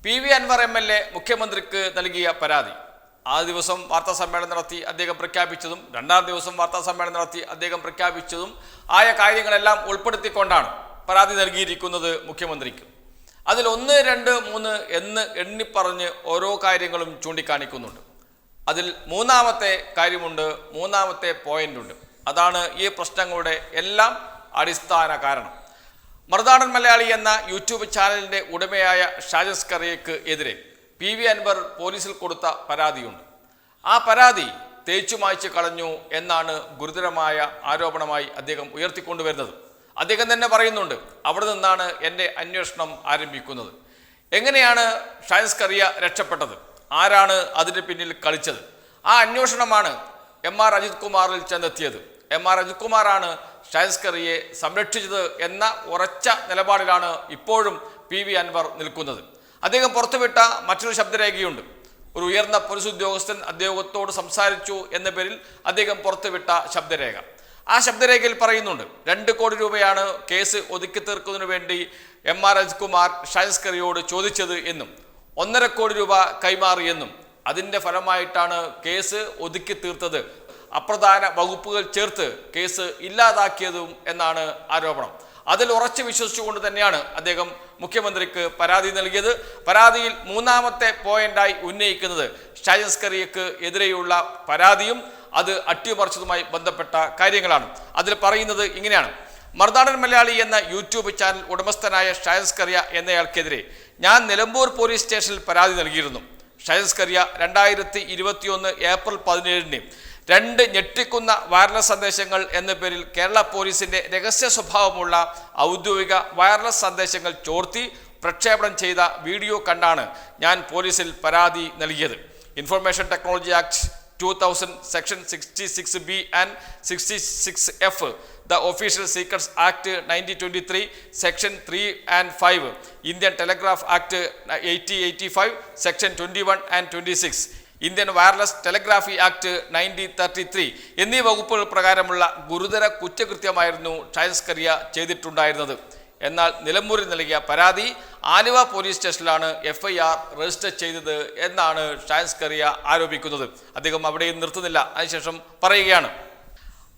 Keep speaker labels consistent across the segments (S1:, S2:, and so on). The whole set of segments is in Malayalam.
S1: പി.വി. അൻവർ എം.എൽ.എ മുഖ്യമന്ത്രിക്ക് നൽകിയ പരാതി. ആദ്യ ദിവസം വാർത്താ സമ്മേളനം നടത്തി അദ്ദേഹം പ്രഖ്യാപിച്ചതും രണ്ടാം ദിവസം വാർത്താ സമ്മേളനം നടത്തി അദ്ദേഹം പ്രഖ്യാപിച്ചതും ആയ കാര്യങ്ങളെല്ലാം ഉൾപ്പെടുത്തിക്കൊണ്ടാണ് പരാതി നൽകിയിരിക്കുന്നത് മുഖ്യമന്ത്രിക്ക്. അതിൽ 1, 2, 3 എന്ന് എണ്ണിപ്പറഞ്ഞ് ഓരോ കാര്യങ്ങളും ചൂണ്ടിക്കാണിക്കുന്നുണ്ട്. അതിൽ മൂന്നാമത്തെ കാര്യമുണ്ട്, മൂന്നാമത്തെ പോയിന്റുണ്ട്. അതാണ് ഈ പ്രശ്നങ്ങളുടെ എല്ലാം അടിസ്ഥാന കാരണം. മറുനാടൻ മലയാളി എന്ന യൂട്യൂബ് ചാനലിൻ്റെ ഉടമയായ ഷാജൻ സ്കറിയയ്ക്ക് എതിരെ പി.വി. അൻവർ പോലീസിൽ കൊടുത്ത പരാതിയുണ്ട്. ആ പരാതി തേച്ചു മായ്ച്ചു കളഞ്ഞു എന്നാണ് ഗുരുതരമായ ആരോപണമായി അദ്ദേഹം ഉയർത്തിക്കൊണ്ടുവരുന്നത്. അദ്ദേഹം തന്നെ പറയുന്നുണ്ട്, അവിടെ നിന്നാണ് എൻ്റെ അന്വേഷണം ആരംഭിക്കുന്നത്. എങ്ങനെയാണ് ഷാജൻ സ്കറിയ രക്ഷപ്പെട്ടത്, ആരാണ് അതിന് പിന്നിൽ കളിച്ചത്, ആ അന്വേഷണമാണ് എം.ആർ. അജിത് കുമാറിൽ ചെന്നെത്തിയത്. എം.ആർ. അജിത് കുമാറാണ് ഷാജൻ സ്കറിയയെ സംരക്ഷിച്ചത് എന്ന ഉറച്ച നിലപാടിലാണ് ഇപ്പോഴും പി.വി. അൻവർ നിൽക്കുന്നത്. അദ്ദേഹം പുറത്തുവിട്ട മറ്റൊരു ശബ്ദരേഖയുണ്ട്. ഒരു ഉയർന്ന പോലീസ് ഉദ്യോഗസ്ഥൻ അദ്ദേഹത്തോട് സംസാരിച്ചു എന്ന പേരിൽ അദ്ദേഹം പുറത്തുവിട്ട ശബ്ദരേഖ. ആ ശബ്ദരേഖയിൽ പറയുന്നുണ്ട്, 2 കോടി രൂപയാണ് കേസ് ഒതുക്കി തീർക്കുന്നതിനു വേണ്ടി എം.ആർ. അജിത് കുമാർ ഷാജൻ സ്കറിയയോട് ചോദിച്ചത് എന്നും 1.5 കോടി രൂപ കൈമാറിയെന്നും അതിൻ്റെ ഫലമായിട്ടാണ് കേസ് ഒതുക്കി തീർത്തത്, അപ്രധാന വകുപ്പുകൾ ചേർത്ത് കേസ് ഇല്ലാതാക്കിയതും എന്നാണ് ആരോപണം. അതിൽ ഉറച്ചു വിശ്വസിച്ചുകൊണ്ട് തന്നെയാണ് അദ്ദേഹം മുഖ്യമന്ത്രിക്ക് പരാതി നൽകിയത്. പരാതിയിൽ മൂന്നാമത്തെ പോയിന്റായി ഉന്നയിക്കുന്നത് ഷാജൻ സ്കറിയയ്ക്ക് എതിരെയുള്ള പരാതിയും അത് അട്ടിമറിച്ചതുമായി ബന്ധപ്പെട്ട കാര്യങ്ങളാണ്. അതിൽ പറയുന്നത് ഇങ്ങനെയാണ്: മറുനാടൻ മലയാളി എന്ന യൂട്യൂബ് ചാനൽ ഉടമസ്ഥനായ ഷാജൻ സ്കറിയ എന്നയാൾക്കെതിരെ ഞാൻ നിലമ്പൂർ പോലീസ് സ്റ്റേഷനിൽ പരാതി നൽകിയിരുന്നു. ഷാജൻ സ്കറിയ 2021 ഏപ്രിൽ 17-ന് 2 ഞെട്ടിക്കുന്ന വയർലെസ് സന്ദേശങ്ങൾ എന്ന പേരിൽ കേരള പോലീസിന്റെ രഹസ്യ സ്വഭാവമുള്ള ഔദ്യോഗിക വയർലെസ് സന്ദേശങ്ങൾ ചോർത്തി പ്രക്ഷേപണം ചെയ്ത വീഡിയോ കണ്ടാണ് ഞാൻ പോലീസിൽ പരാതി നൽകിയത്. Information technology act 2000 section 66B and 66F, the Official Secrets Act 1923 section 3 and 5, Indian Telegraph Act 1885 section 21 and 26, Indian wireless telegraphy act 1933 എന്നീ വകുപ്പുകൾ പ്രകാരമുള്ള ഗുരുതര കുറ്റകൃത്യമായിരുന്നു ഷാജൻ സ്കറിയ ചെയ്തിട്ടുണ്ടായിരുന്നത്. എന്നാൽ നിലമ്പൂരിൽ നൽകിയ പരാതി ആലുവ പോലീസ് സ്റ്റേഷനിലാണ് FIR രജിസ്റ്റർ ചെയ്തത് എന്നാണ് ഷാജൻ സ്കറിയ ആരോപിക്കുന്നത്. അദ്ദേഹം അവിടെയും നിർത്തുന്നില്ല. അതിനുശേഷം പറയുകയാണ്,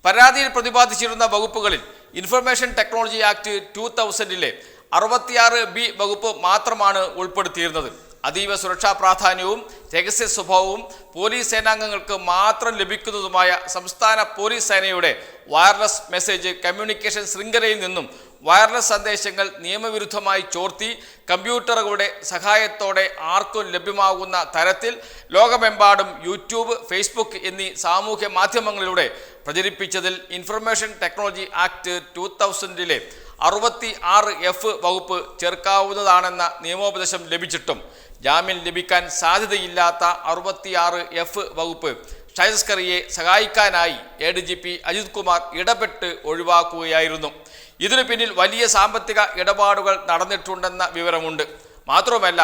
S1: പരാതിയിൽ പ്രതിപാദിച്ചിരുന്ന വകുപ്പുകളിൽ ഇൻഫർമേഷൻ ടെക്നോളജി ആക്ട് 2000-ലെ 66B വകുപ്പ് മാത്രമാണ് ഉൾപ്പെടുത്തിയിരുന്നത്. അതീവ സുരക്ഷാ പ്രാധാന്യവും രഹസ്യ സ്വഭാവവും പോലീസ് സേനാംഗങ്ങൾക്ക് മാത്രം ലഭിക്കുന്നതുമായ സംസ്ഥാന പോലീസ് സേനയുടെ വയർലെസ് മെസ്സേജ് കമ്മ്യൂണിക്കേഷൻ ശൃംഖലയിൽ നിന്നും വയർലെസ് സന്ദേശങ്ങൾ നിയമവിരുദ്ധമായി ചോർത്തി കമ്പ്യൂട്ടറുകളുടെ സഹായത്തോടെ ആർക്കും ലഭ്യമാകുന്ന തരത്തിൽ ലോകമെമ്പാടും യൂട്യൂബ്, ഫേസ്ബുക്ക് എന്നീ സാമൂഹ്യ മാധ്യമങ്ങളിലൂടെ പ്രചരിപ്പിച്ചതിൽ ഇൻഫർമേഷൻ ടെക്നോളജി ആക്ട് 2000-ലെ 66F വകുപ്പ് ചേർക്കാവുന്നതാണെന്ന നിയമോപദേശം ലഭിച്ചിട്ടും ജാമ്യം ലഭിക്കാൻ സാധ്യതയില്ലാത്ത 66F വകുപ്പ് ഷാജൻ സ്കറിയയെ സഹായിക്കാനായി ADGP അജിത് കുമാർ ഇടപെട്ട് ഒഴിവാക്കുകയായിരുന്നു. ഇതിനു പിന്നിൽ വലിയ സാമ്പത്തിക ഇടപാടുകൾ നടന്നിട്ടുണ്ടെന്ന വിവരമുണ്ട്. മാത്രമല്ല,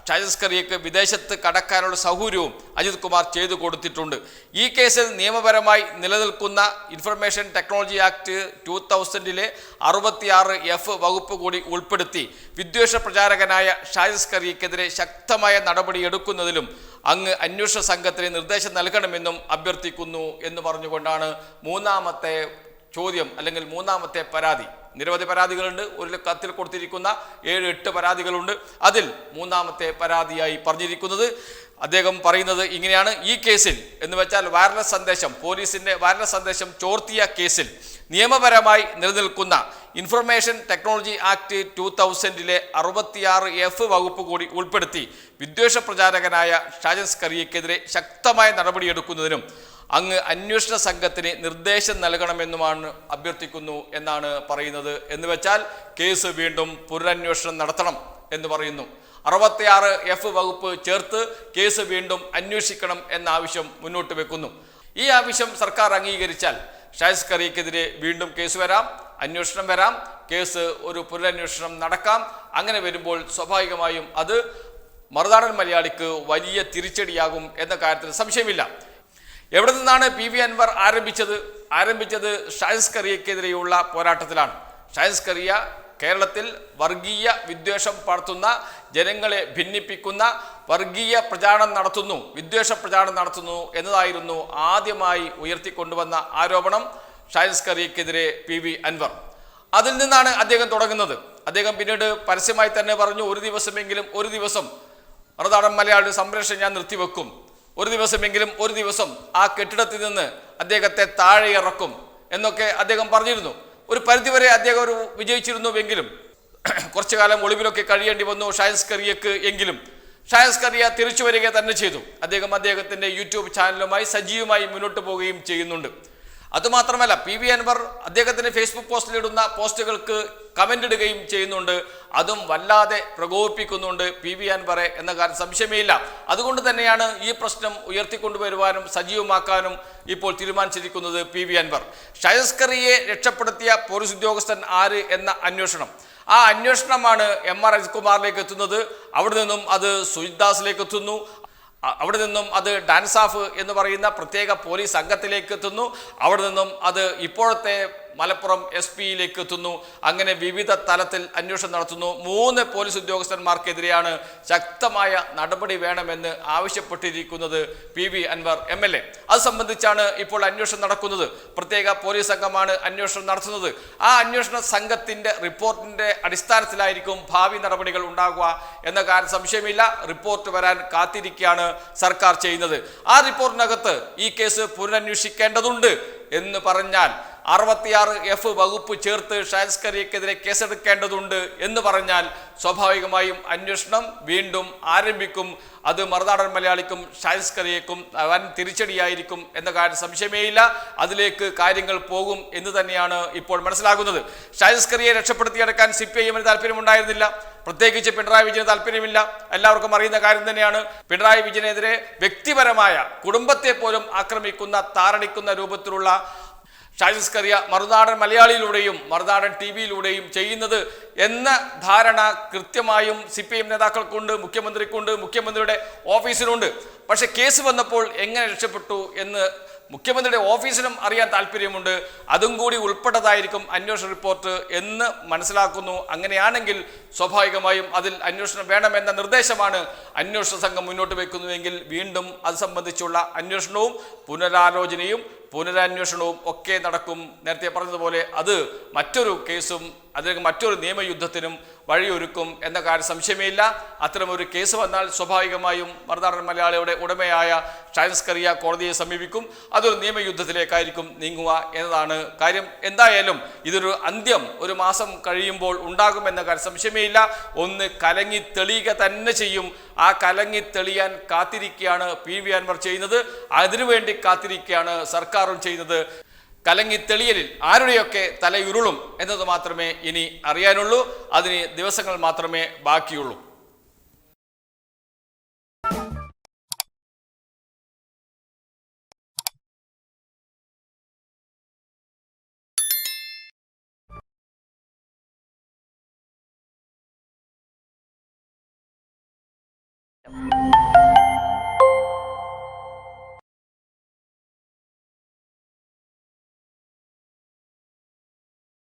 S1: ഷാജൻ സ്കറിയയ്ക്ക് വിദേശത്ത് കടക്കാനുള്ള സൗകര്യവും അജിത് കുമാർ ചെയ്തു കൊടുത്തിട്ടുണ്ട്. ഈ കേസിൽ നിയമപരമായി നിലനിൽക്കുന്ന ഇൻഫർമേഷൻ ടെക്നോളജി ആക്ട് 2000-ലെ 66F വകുപ്പ് കൂടി ഉൾപ്പെടുത്തി വിദ്വേഷ പ്രചാരകനായ ഷാജൻ സ്കറിയയ്ക്കെതിരെ ശക്തമായ നടപടിയെടുക്കുന്നതിലും അങ്ങ് അന്വേഷണ സംഘത്തിന് നിർദ്ദേശം നൽകണമെന്നും അഭ്യർത്ഥിക്കുന്നു എന്ന് പറഞ്ഞുകൊണ്ടാണ് മൂന്നാമത്തെ ചോദ്യം അല്ലെങ്കിൽ മൂന്നാമത്തെ പരാതി. നിരവധി പരാതികളുണ്ട്. ഒരു കത്തിൽ കൊടുത്തിരിക്കുന്ന 7-8 പരാതികളുണ്ട്. അതിൽ മൂന്നാമത്തെ പരാതിയായി പറഞ്ഞിരിക്കുന്നത് അദ്ദേഹം പറയുന്നത് ഇങ്ങനെയാണ്: ഈ കേസിൽ എന്ന് വെച്ചാൽ വയർലെസ് സന്ദേശം, പോലീസിന്റെ വയർലെസ് സന്ദേശം ചോർത്തിയ കേസിൽ നിയമപരമായി നിലനിൽക്കുന്ന ഇൻഫർമേഷൻ ടെക്നോളജി ആക്ട് 2000-ലെ 66F വകുപ്പ് കൂടി ഉൾപ്പെടുത്തി വിദ്വേഷ പ്രചാരകനായ ഷാജൻ സ്കറിയയ്ക്കെതിരെ ശക്തമായ നടപടിയെടുക്കുന്നതിനും അങ്ങ് അന്വേഷണ സംഘത്തിന് നിർദ്ദേശം നൽകണമെന്നുമാണ് അഭ്യർത്ഥിക്കുന്നു എന്നാണ് പറയുന്നത്. എന്ന് വെച്ചാൽ കേസ് വീണ്ടും പുനരന്വേഷണം നടത്തണം എന്ന് പറയുന്നു. 66F വകുപ്പ് ചേർത്ത് കേസ് വീണ്ടും അന്വേഷിക്കണം എന്ന ആവശ്യം മുന്നോട്ട് വെക്കുന്നു. ഈ ആവശ്യം സർക്കാർ അംഗീകരിച്ചാൽ ഷാജൻ സ്കറിയയ്ക്കെതിരെ വീണ്ടും കേസ് വരാം, അന്വേഷണം വരാം, കേസ് ഒരു പുനരന്വേഷണം നടക്കാം. അങ്ങനെ വരുമ്പോൾ സ്വാഭാവികമായും അത് മറുനാടൻ മലയാളിക്ക് വലിയ തിരിച്ചടിയാകും എന്ന കാര്യത്തിൽ സംശയമില്ല. എവിടെ നിന്നാണ് പി.വി. അൻവർ ആരംഭിച്ചത്? ഷാജൻ സ്കറിയയ്ക്കെതിരെയുള്ള പോരാട്ടത്തിലാണ്. ഷാജൻ സ്കറിയ കേരളത്തിൽ വർഗീയ വിദ്വേഷം പടർത്തുന്ന, ജനങ്ങളെ ഭിന്നിപ്പിക്കുന്ന വർഗീയ പ്രചാരണം നടത്തുന്നു, വിദ്വേഷ പ്രചാരണം നടത്തുന്നു എന്നതായിരുന്നു ആദ്യമായി ഉയർത്തിക്കൊണ്ടുവന്ന ആരോപണം ഷാഹിൻ അസ്കറിയക്കെതിരെ PV അൻവർ. അതിൽ നിന്നാണ് അദ്ദേഹം തുടങ്ങുന്നത്. അദ്ദേഹം പിന്നീട് പരസ്യമായി തന്നെ പറഞ്ഞു, ഒരു ദിവസം മറുനാടൻ മലയാളി സംപ്രേഷണം ഞാൻ നിർത്തിവെക്കും, ഒരു ദിവസം ആ കെട്ടിടത്തിൽ നിന്ന് അദ്ദേഹത്തെ താഴെ ഇറക്കും എന്നൊക്കെ അദ്ദേഹം പറഞ്ഞിരുന്നു. ഒരു പരിധിവരെ അദ്ദേഹം വിജയിച്ചിരുന്നുവെങ്കിലും കുറച്ചു കാലം ഒളിവിലൊക്കെ കഴിയേണ്ടി വന്നു ഷാഹിൻ അസ്കറിയക്ക്. എങ്കിലും ഷാഹിൻ അസ്കറിയ തിരിച്ചു വരിക തന്നെ ചെയ്തു. അദ്ദേഹത്തിന്റെ യൂട്യൂബ് ചാനലുമായി സജീവമായി മുന്നോട്ട് പോവുകയും ചെയ്യുന്നുണ്ട്. അതുമാത്രമല്ല, PV അൻവർ അദ്ദേഹത്തിന്റെ ഫേസ്ബുക്ക് പോസ്റ്റിലിടുന്ന പോസ്റ്റുകൾക്ക് കമന്റ് ഇടുകയും ചെയ്യുന്നുണ്ട്. അതും വല്ലാതെ പ്രകോപിപ്പിക്കുന്നുണ്ട് PV അൻവറെ എന്ന കാര്യം സംശയമേയില്ല. അതുകൊണ്ട് തന്നെയാണ് ഈ പ്രശ്നം ഉയർത്തിക്കൊണ്ടുവരുവാനും സജീവമാക്കാനും ഇപ്പോൾ തീരുമാനിച്ചിരിക്കുന്നത് PV അൻവർ. ഷാഹിൻ അസ്കറിയെ രക്ഷപ്പെടുത്തിയ പോലീസ് ഉദ്യോഗസ്ഥൻ ആര് എന്ന അന്വേഷണം, ആ അന്വേഷണമാണ് MR അജിത്കുമാറിലേക്ക് എത്തുന്നത്. അവിടെ നിന്നും അത് സുജിത് ദാസിലേക്ക് എത്തുന്നു. അവിടെ നിന്നും അത് ഡാൻസാഫ് എന്ന് പറയുന്ന പ്രത്യേക പോലീസ് സംഘത്തിലേക്ക് എത്തുന്നു. അവിടെ നിന്നും അത് ഇപ്പോഴത്തെ മലപ്പുറം SP-യിലേക്ക് എത്തുന്നു. അങ്ങനെ വിവിധ തലത്തിൽ അന്വേഷണം നടത്തുന്നു. 3 പോലീസ് ഉദ്യോഗസ്ഥന്മാർക്കെതിരെയാണ് ശക്തമായ നടപടി വേണമെന്ന് ആവശ്യപ്പെട്ടിരിക്കുന്നത് PV അൻവർ MLA. അത് സംബന്ധിച്ചാണ് ഇപ്പോൾ അന്വേഷണം നടക്കുന്നത്. പ്രത്യേക പോലീസ് സംഘമാണ് അന്വേഷണം നടത്തുന്നത്. ആ അന്വേഷണ സംഘത്തിന്റെ റിപ്പോർട്ടിന്റെ അടിസ്ഥാനത്തിലായിരിക്കും ഭാവി നടപടികൾ ഉണ്ടാകുക എന്ന കാര്യം സംശയമില്ല. റിപ്പോർട്ട് വരാൻ കാത്തിരിക്കുകയാണ് സർക്കാർ ചെയ്യുന്നത്. ആ റിപ്പോർട്ടിനകത്ത് ഈ കേസ് പുനരന്വേഷിക്കേണ്ടതുണ്ട് എന്ന് പറഞ്ഞാൽ 66F വകുപ്പ് ചേർത്ത് ഷാഹിൻ അസ്കറിയക്കെതിരെ കേസെടുക്കേണ്ടതുണ്ട് എന്ന് പറഞ്ഞാൽ സ്വാഭാവികമായും അന്വേഷണം വീണ്ടും ആരംഭിക്കും. അത് മറുനാടൻ മലയാളിക്കും ഷാഹിൻ അസ്കറിയക്കും വൻ തിരിച്ചടിയായിരിക്കും എന്ന കാര്യം സംശയമേയില്ല. അതിലേക്ക് കാര്യങ്ങൾ പോകും എന്ന് തന്നെയാണ് ഇപ്പോൾ മനസ്സിലാകുന്നത്. ഷാഹിൻ അസ്കറിയെ രക്ഷപ്പെടുത്തിയെടുക്കാൻ CPIM-ന് താല്പര്യമുണ്ടായിരുന്നില്ല. പ്രത്യേകിച്ച് പിണറായി വിജയന് താല്പര്യമില്ല. എല്ലാവർക്കും അറിയുന്ന കാര്യം തന്നെയാണ്. പിണറായി വിജയനെതിരെ വ്യക്തിപരമായ, കുടുംബത്തെ പോലും ആക്രമിക്കുന്ന, താറടിക്കുന്ന രൂപത്തിലുള്ള ഷാഹിൻ അസ്കറിയ മറുനാടൻ മലയാളിയിലൂടെയും മറുനാടൻ TV-യിലൂടെയും ചെയ്യുന്നത് എന്ന ധാരണ കൃത്യമായും CPIM നേതാക്കൾക്കുണ്ട്, മുഖ്യമന്ത്രിക്കുണ്ട്, മുഖ്യമന്ത്രിയുടെ ഓഫീസിനുണ്ട്. പക്ഷെ കേസ് വന്നപ്പോൾ എങ്ങനെ രക്ഷപ്പെട്ടു എന്ന് മുഖ്യമന്ത്രിയുടെ ഓഫീസിനും അറിയാൻ താല്പര്യമുണ്ട്. അതും കൂടി ഉൾപ്പെട്ടതായിരിക്കും അന്വേഷണ റിപ്പോർട്ട് എന്ന് മനസ്സിലാക്കുന്നു. അങ്ങനെയാണെങ്കിൽ സ്വാഭാവികമായും അതിൽ അന്വേഷണം വേണമെന്ന നിർദ്ദേശമാണ് അന്വേഷണ സംഘം മുന്നോട്ട് വയ്ക്കുന്നുവെങ്കിൽ വീണ്ടും അത് സംബന്ധിച്ചുള്ള അന്വേഷണവും പുനരാലോചനയും പുനരന്വേഷണവും ഒക്കെ നടക്കും. നേരത്തെ പറഞ്ഞതുപോലെ അത് മറ്റൊരു കേസും അതിലേക്ക് മറ്റൊരു നിയമയുദ്ധത്തിനും വഴിയൊരുക്കും എന്ന കാര്യം സംശയമേയില്ല. അത്തരമൊരു കേസ് വന്നാൽ സ്വാഭാവികമായും മറുനാടൻ മലയാളിയുടെ ഉടമയായ ഷാഹിൻ അസ്കറിയ കോടതിയെ സമീപിക്കും. അതൊരു നിയമയുദ്ധത്തിലേക്കായിരിക്കും നീങ്ങുക എന്നതാണ് കാര്യം. എന്തായാലും ഇതൊരു അന്ത്യം ഒരു മാസം കഴിയുമ്പോൾ ഉണ്ടാകുമെന്ന കാര്യം സംശയമേയില്ല. ഒന്ന് കലങ്ങി തെളിയുക തന്നെ ചെയ്യും. ആ കലങ്ങി തെളിയാൻ കാത്തിരിക്കുകയാണ് PV അൻവർ ചെയ്യുന്നത്. അതിനുവേണ്ടി കാത്തിരിക്കുകയാണ് സർക്കാരും ചെയ്യുന്നത്. കലങ്ങി തെളിയലിൽ ആരുടെയൊക്കെ തലയുരുളും എന്നത് മാത്രമേ ഇനി അറിയാനുള്ളൂ. അതിന് ദിവസങ്ങൾ മാത്രമേ ബാക്കിയുള്ളൂ.